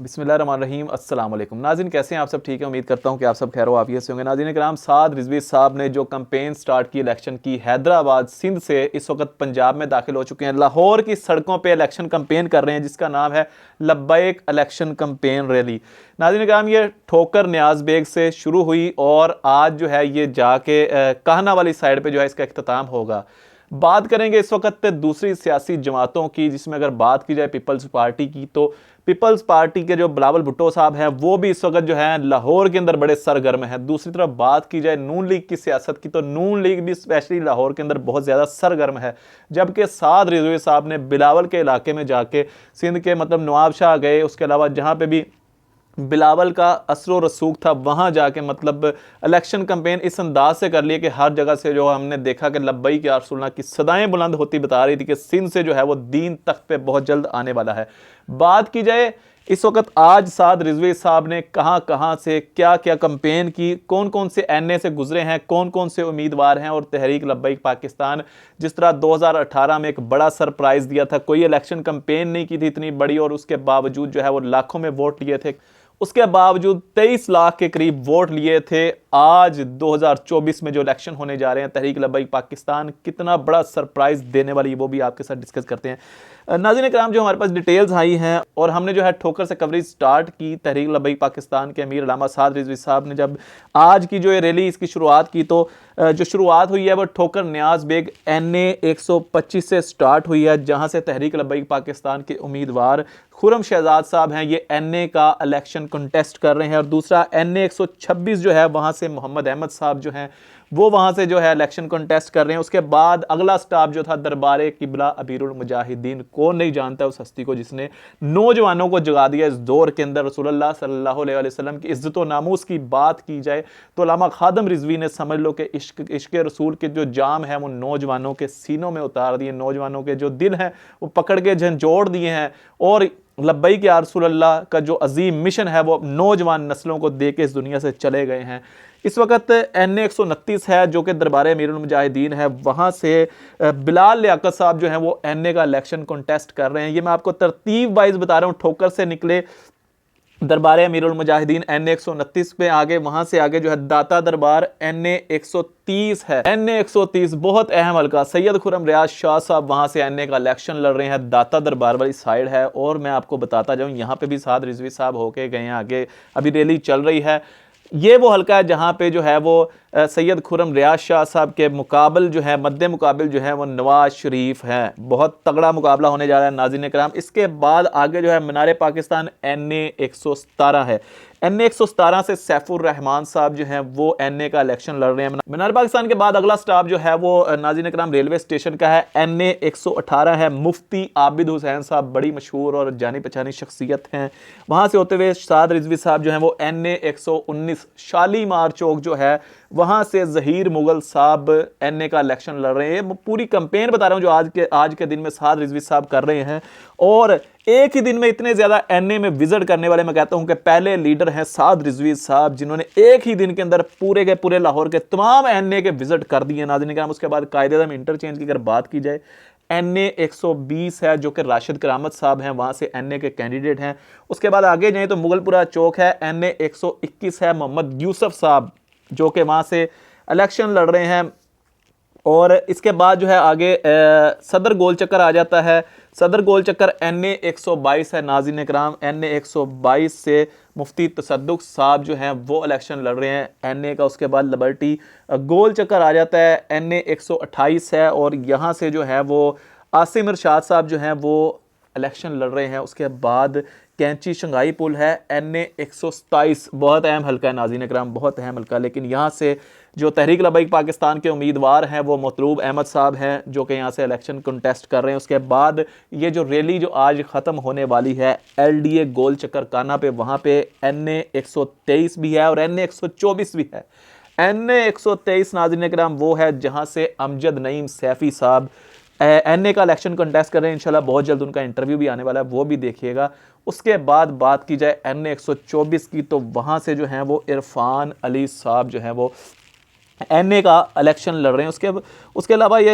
बिस्मिल्लाहिर्रहमानिर्रहीम अस्सलाम वालेकुम नाज़रीन, कैसे हैं आप सब? ठीक है, उम्मीद करता हूं कि आप सब खैर आफियत से होंगे। नाज़रीन कराम, साद रिजवी साहब ने जो कैंपेन स्टार्ट की इलेक्शन की हैदराबाद सिंध से इस वक्त पंजाब में दाखिल हो चुके हैं। लाहौर की सड़कों पे इलेक्शन कैंपेन कर रहे हैं जिसका नाम है लब्बैक इलेक्शन कैंपेन रैली। नाज़रीन कराम, ये ठोकर न्याज बेग से शुरू हुई और आज जो है ये जाके काहना वाली साइड पे जो है इसका इख्तिताम होगा। बात करेंगे इस वक्त दूसरी सियासी जमातों की, जिसमें अगर बात की जाए पीपल्स पार्टी की, तो पीपल्स पार्टी के जो बिलावल भुट्टो साहब हैं वो भी इस वक्त जो है लाहौर के अंदर बड़े सरगर्म हैं। दूसरी तरफ बात की जाए नून लीग की सियासत की, तो नून लीग भी स्पेशली लाहौर के अंदर बहुत ज़्यादा सरगर्म है। जबकि साद रिजवी साहब ने बिलावल के इलाके में जाके सिंध के मतलब नवाब शाह गए, उसके अलावा जहाँ पे भी बिलावल का असर रसूख था वहाँ जाके मतलब इलेक्शन कैंपेन इस अंदाज से कर लिए कि हर जगह से जो हमने देखा कि लब्बैक या रसूलल्लाह की सदाएं बुलंद होती बता रही थी कि सिंध से जो है वो दीन तख्त पे बहुत जल्द आने वाला है। बात की जाए इस वक्त आज साद रिजवी साहब ने कहाँ कहाँ से क्या क्या कैंपेन की, कौन कौन से एनए से गुजरे हैं, कौन कौन से उम्मीदवार हैं, और तहरीक लब्बैक पाकिस्तान जिस तरह 2018 में एक बड़ा सरप्राइज दिया था, कोई इलेक्शन कैंपेन नहीं की थी इतनी बड़ी और उसके बावजूद जो है वो लाखों में वोट लिए थे, उसके बावजूद 23 लाख के करीब वोट लिए थे। आज 2024 में जो इलेक्शन होने जा रहे हैं तहरीक लब्बैक पाकिस्तान कितना बड़ा सरप्राइज देने वाली, वो भी आपके साथ डिस्कस करते हैं। नाज़रीन कराम, जो हमारे पास डिटेल्स आई हैं और हमने जो है ठोकर से कवरेज स्टार्ट की तहरीक लब्बैक पाकिस्तान के अमीर अल्लामा साद रिजवी साहब ने जब आज की जो ये रैली इसकी शुरुआत की, तो जो शुरुआत हुई है वो ठोकर न्याज बेग NA 125 से स्टार्ट हुई है, जहां से तहरीक लब्बैक पाकिस्तान के उम्मीदवार खुरम शहजाद साहब हैं, ये NA का इलेक्शन कंटेस्ट कर रहे हैं। और दूसरा NA 126 जो है वहां से मोहम्मद अहमद साहब जो हैं वो वहां से जो है इलेक्शन कंटेस्ट कर रहे हैं। उसके बाद अगला स्टॉप जो था दरबार किबला अमीरुल मुजाहिदीन, कौन नहीं जानता उस हस्ती को जिसने नौजवानों को जगा दिया इस दौर के अंदर। रसूलुल्लाह सल्लल्लाहु अलैहि वसल्लम की इज्जत व नामूस की बात की जाए तो अल्लामा खादम रिजवी ने समझ लो कि इश्क रसूल के जो जाम है वो नौजवानों के सीनों में उतार दिए, नौजवानों के जो दिल हैं वो पकड़ के झंझोड़ दिए हैं। और लब्बैक या रसूलल्लाह का जो अजीम मिशन है वो नौजवान नस्लों को दे के इस दुनिया से चले गए हैं। इस वक्त NA 129 है जो कि दरबार अमीरुल मुजाहिदीन है, वहाँ से बिलाल लियाकत साहब जो हैं वो NA का इलेक्शन कॉन्टेस्ट कर रहे हैं। ये मैं आपको तरतीब वाइज बता रहा हूँ, ठोकर से निकले दरबार अमीरुल मुजाहिदीन NA 129 पे आगे, वहां से आगे जो है दाता दरबार NA 130 है। NA 130 बहुत अहम हल्का, सैयद खुरम रियाज शाह साहब वहां से NA का इलेक्शन लड़ रहे हैं, दाता दरबार वाली साइड है। और मैं आपको बताता जाऊं यहाँ पे भी साद रिजवी साहब होके गए हैं, आगे अभी रैली चल रही है। ये वो हल्का है जहाँ पे जो है वो सैयद खुरम रियाज शाह साहब के मुकाबल जो है मद्दे मुकाबल जो है वो नवाज शरीफ है। बहुत तगड़ा मुकाबला होने जा रहा है नाज़रीन कराम। इसके बाद आगे जो है मीनार पाकिस्तान NA 117 है। NA 117 से सैफुर रहमान साहब जो हैं वो NA का इलेक्शन लड़ रहे हैं। मीनार पाकिस्तान के बाद अगला स्टॉप जो है वो नाज़रीन कराम रेलवे स्टेशन का है, NA 118 है। मुफ्ती आबिद हुसैन साहब बड़ी मशहूर और जानी पहचानी शख्सियत हैं, वहाँ से होते हुए साद रिजवी साहब जो हैं वो NA 119 शालीमार चौक जो है वहाँ से ज़हीर मुगल साहब NA का इलेक्शन लड़ रहे हैं। पूरी कैंपेन बता रहा हूँ जो आज के दिन में साद रिजवी साहब कर रहे हैं। और एक ही दिन में इतने ज़्यादा NA में विजिट करने वाले मैं कहता हूँ कि पहले लीडर हैं साद रिजवी साहब, जिन्होंने एक ही दिन के अंदर पूरे के पूरे लाहौर के तमाम NA के विजिट कर दिए नाज़रीन कराम। उसके बाद कायदे इंटरचेंज की अगर बात की जाए, NA 120 है जो कि राशिद करामत साहब हैं, वहाँ से NA के कैंडिडेट हैं। उसके बाद आगे जाएँ तो मुगलपुरा चौक है, NA 121 है। मोहम्मद यूसुफ साहब जो कि वहाँ से इलेक्शन लड़ रहे हैं। और इसके बाद जो है आगे सदर गोल चक्कर आ जाता है। सदर गोल चक्कर NA 122 है नाज़रीन कराम। NA 122 से मुफ्ती तसद्दुक साहब जो हैं वो इलेक्शन लड़ रहे हैं NA का। उसके बाद लिबर्टी गोल चक्कर आ जाता है, NA 128 है। और यहाँ से जो है वो आसिम इरशाद साहब जो हैं वो इलेक्शन लड़ रहे हैं। उसके बाद कैंची शंघाई पुल है, NA 127 बहुत अहम हल्का है नाज़रीन कराम, बहुत अहम हल्का। लेकिन यहाँ से जो तहरीक लब्बैक पाकिस्तान के उम्मीदवार हैं वो मतलूब अहमद साहब हैं जो कि यहाँ से इलेक्शन कंटेस्ट कर रहे हैं। उसके बाद ये जो रैली जो आज ख़त्म होने वाली है LDA गोल चक्कर काना पे, वहाँ पे NA 123 भी है और NA 124 भी है। NA 123 नाज़रीन कराम वो है जहाँ से अमजद नईम सैफ़ी साहब NA का इलेक्शन कंटेस्ट कर रहे हैं। इंशाल्लाह बहुत जल्द उनका इंटरव्यू भी आने वाला है, वो भी देखिएगा। उसके बाद बात की जाए NA 124 की, तो वहाँ से जो है वो इरफान अली साहब जो हैं वो एनए का इलेक्शन लड़ रहे हैं। उसके अलावा ये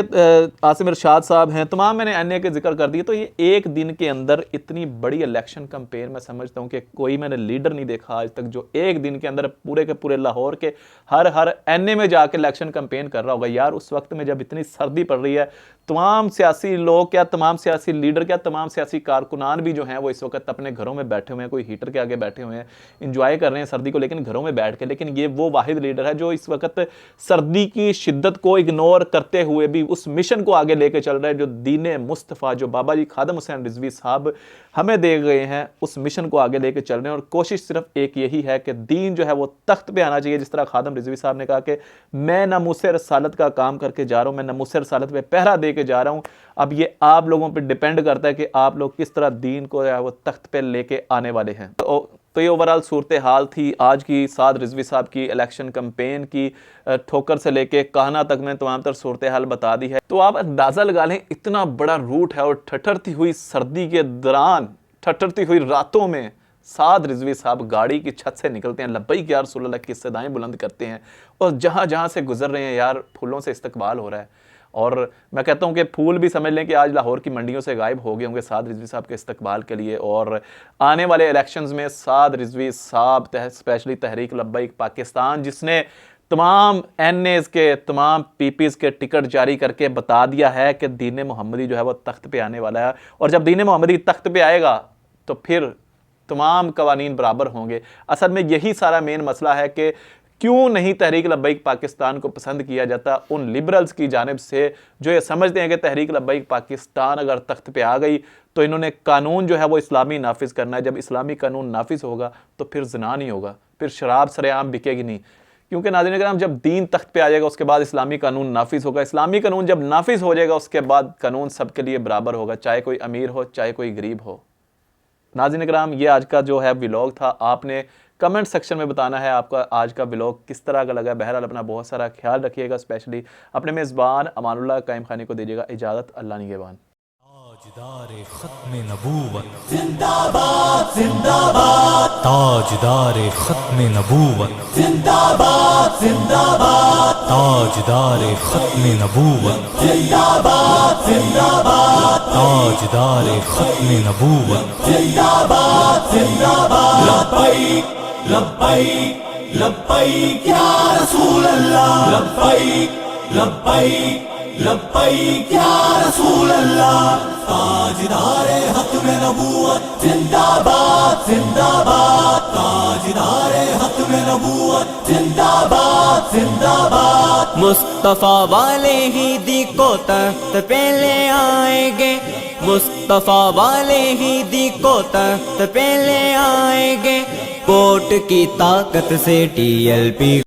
आसिम इरशाद साहब हैं, तमाम मैंने एनए के जिक्र कर दिए। तो ये एक दिन के अंदर इतनी बड़ी इलेक्शन कैंपेन, मैं समझता हूँ कि कोई मैंने लीडर नहीं देखा आज तक जो एक दिन के अंदर पूरे के पूरे लाहौर के हर एनए में जाके इलेक्शन कैंपेन कर रहा होगा। यार उस वक्त में जब इतनी सर्दी पड़ रही है, तमाम सियासी लोग क्या, तमाम सियासी लीडर क्या, तमाम सियासी कारकुनान भी जो हैं वो इस वक्त अपने घरों में बैठे हुए हैं, कोई हीटर के आगे बैठे हुए हैं, इंजॉय कर रहे हैं सर्दी को, लेकिन घरों में बैठ के। लेकिन ये वो वाहिद लीडर है जो इस वक्त सर्दी की शिद्दत को इग्नोर करते हुए भी उस मिशन को आगे लेके चल रहा है जो दीन मुस्तफ़ा, जो बाबा जी खादम हुसैन रिजवी साहब हमें दे गए हैं, उस मिशन को आगे लेके चल रहे हैं। और कोशिश सिर्फ एक यही है कि दीन जो है वो तख्त पे आना चाहिए। जिस तरह खादम रिजवी साहब ने कहा कि मैं नामूसे रसालत का काम करके जा रहा हूँ, मैं नामूसे रसालत पे पहरा दे के जा रहा हूँ। अब ये आप लोगों पर डिपेंड करता है कि आप लोग किस तरह दीन को है वो तख्त पे लेके आने वाले हैं। तो ये ओवरऑल सूरत हाल थी आज की साद रिजवी साहब की इलेक्शन कैंपेन की। ठोकर से लेके कहना तक में तमाम तर सूरत हाल बता दी है। तो आप अंदाज़ा लगा लें, इतना बड़ा रूट है और ठठरती हुई सर्दी के दौरान, ठठरती हुई रातों में साद रिजवी साहब गाड़ी की छत से निकलते हैं, लब्बैक या रसूल अल्लाह की सदाएं बुलंद करते हैं और जहाँ जहाँ से गुजर रहे हैं यार फूलों से इस्तकबाल हो रहा है। और मैं कहता हूँ कि फूल भी समझ लें कि आज लाहौर की मंडियों से गायब हो गए होंगे साद रिजवी साहब के इस्तकबाल के लिए। और आने वाले इलेक्शंस में साद रिजवी साहब स्पेशली तहरीक लब्बैक पाकिस्तान, जिसने तमाम एनएस के, तमाम पीपीज के टिकट जारी करके बता दिया है कि दीन मोहम्मदी जो है वो तख्त पे आने वाला है। और जब दीन मोहम्मदी तख्त पे आएगा तो फिर तमाम कवानीन बराबर होंगे। असल में यही सारा मेन मसला है कि क्यों नहीं तहरीक लब्बैक पाकिस्तान को पसंद किया जाता उन लिबरल्स की जानिब से, जो ये समझते हैं कि तहरीक लब्बैक पाकिस्तान अगर तख्त पे आ गई तो इन्होंने कानून जो है वो इस्लामी नाफिज करना है। जब इस्लामी कानून नाफिज होगा तो फिर ज़िना नहीं होगा, फिर शराब सरेआम बिकेगी नहीं। क्योंकि नाज़रीन कराम, जब दीन तख्त पे आ जाएगा उसके बाद इस्लामी कानून नाफिज होगा। इस्लामी कानून जब नाफिज हो जाएगा उसके बाद कानून सबके लिए बराबर होगा, चाहे कोई अमीर हो चाहे कोई गरीब हो। नाज़रीन कराम, ये आज का जो है व्लॉग था। आपने कमेंट सेक्शन में बताना है आपका आज का व्लॉग किस तरह का लगा। बहरहाल अपना बहुत सारा ख्याल रखिएगा, स्पेशली अपने मेज़बान अमानुल्लाह कायम खानी को दीजिएगा इजाज़त। अल्लाह निगहबान। ताजदारे खत्मे नबूवत जिंदाबाद जिंदाबाद, ताजदारे खत्मे नबूवत जिंदाबाद जिंदाबाद, ताजदारे खत्मे नबूवत जिंदाबाद जिंदाबाद, ताजदारे खत्मे नबूवत जिंदाबाद जिंदाबाद। लब्बैक लब्बैक लब्बैक या रसूल अल्लाह, लब्बैक लब्बैक लब्बैक या रसूल अल्लाह। ताजदारे खत्मे नबूवत जिंदाबाद जिंदाबाद, ताजदारे खत्मे नबूवत जिंदाबाद जिंदाबाद। मुस्तफा वाले ही दी को तख्त पे ले आएंगे, मुस्तफा वाले ही दी को तख्त पे ले आएंगे। वोट की ताकत से TLP